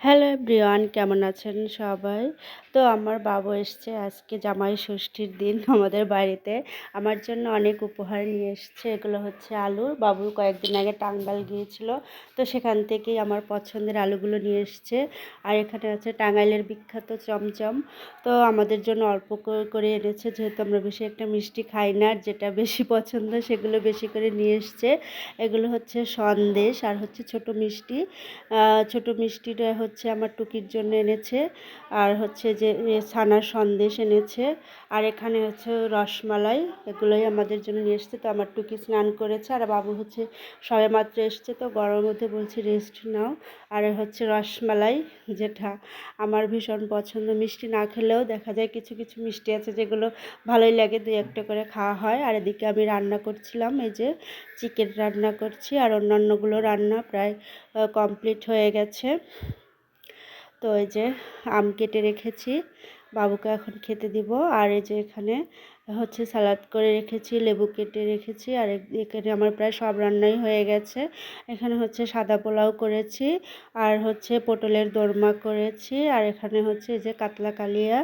Hello everyone, কেমন আছেন সবাই? তো আমার বাবু এসছে আজকে জামাই ষষ্ঠীর দিন আমাদের বাড়িতে। আমার জন্য অনেক উপহার নিয়ে এসছে। এগুলো হচ্ছে আলু। বাবু কয়েকদিন আগে টাঙ্গাইল গিয়েছিল, তো সেখান থেকেই আমার পছন্দের আলুগুলো নিয়ে এসছে। আর এখানে আছে টাঙ্গাইলের বিখ্যাত চমচম। তো আমাদের জন্য অল্প করে এনেছে, যেহেতু আমরা বেশি একটা মিষ্টি খাই না, আর যেটা বেশি পছন্দ সেগুলো বেশি করে নিয়ে এসছে। এগুলো হচ্ছে সন্দেশ আর হচ্ছে ছোট মিষ্টি। ছোট মিষ্টিটা হচ্ছে আমার টুকির জন্য এনেছে, আর হচ্ছে যে ছানার সন্দেশ এনেছে, আর এখানে হচ্ছে রসমালাই। এগুলোই আমাদের জন্য নিয়ে এসছে। তো আমার টুকি স্নান করেছে, আর বাবু হচ্ছে সবেমাত্র এসছে, তো গরমের মধ্যে বলছি রেস্ট নাও। আর হচ্ছে রসমালাই, যেটা আমার ভীষণ পছন্দ। মিষ্টি না খেলেও দেখা যায় কিছু কিছু মিষ্টি আছে যেগুলো ভালোই লাগে, দুই একটা করে খাওয়া হয়। আর এদিকে আমি রান্না করছিলাম, এই যে চিকেন রান্না করছি, আর অন্যান্যগুলো রান্না প্রায় কমপ্লিট হয়ে গেছে। তো এই যে আম কেটে রেখেছি, বাবুকে এখন খেতে দিব। আর এই যে এখানে হচ্ছে সালাদ করে রেখেছি, লেবু কেটে রেখেছি। আর এখানে আমার প্রায় সব রান্নাই হয়ে গেছে। এখানে হচ্ছে সাদা পোলাও করেছি, আর হচ্ছে পটলের দোরমা করেছি, আর এখানে হচ্ছে যে কাতলা কালিয়া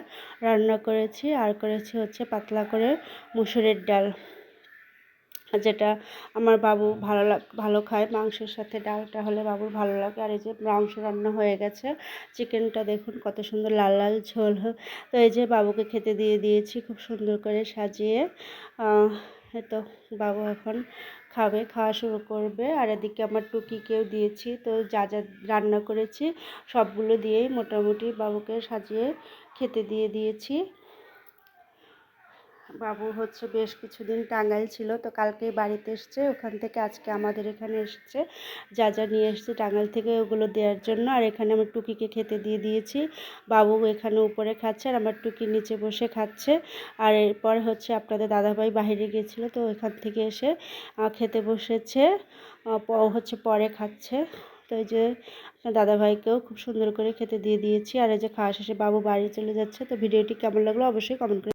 রান্না করেছি, আর করেছি হচ্ছে পাতলা করে মুসুরের ডাল, যেটা আমার বাবু ভালো খায়। মাংসের সাথে ডালটা হলে বাবুর ভালো লাগে। আর এই যে মাংস রান্না হয়ে গেছে, চিকেনটা দেখুন কত সুন্দর লাল লাল ঝোল। তো এই যে বাবুকে খেতে দিয়ে দিয়েছি খুব সুন্দর করে সাজিয়ে। তো বাবু এখন খাবে, খাওয়া শুরু করবে। আর এদিকে আমার টুকিকেও দিয়েছি। তো যা যা রান্না করেছি সবগুলো দিয়েই মোটামুটি বাবুকে সাজিয়ে খেতে দিয়ে দিয়েছি। বাবু হচ্ছে বেশ কিছুদিন টাঙ্গাইল ছিল, তো কালকেই বাড়িতে এসছে, ওখান থেকে আজকে আমাদের এখানে এসছে। যা যা নিয়ে এসছে টাঙ্গাইল থেকে ওগুলো দেওয়ার জন্য। আর এখানে আমার টুকিকে খেতে দিয়ে দিয়েছি। বাবু এখানে উপরে খাচ্ছে, আর আমার টুকি নিচে বসে খাচ্ছে। আর এরপর হচ্ছে আপনাদের দাদাভাই বাইরে গিয়েছিলো, তো ওইখান থেকে এসে খেতে বসেছে। হচ্ছে পরে খাচ্ছে। তো এই যে দাদাভাইকেও খুব সুন্দর করে খেতে দিয়ে দিয়েছি। আর এই যে খাওয়া শেষে বাবু বাড়ি চলে যাচ্ছে। তো ভিডিওটি কেমন লাগলো অবশ্যই কমেন্ট করে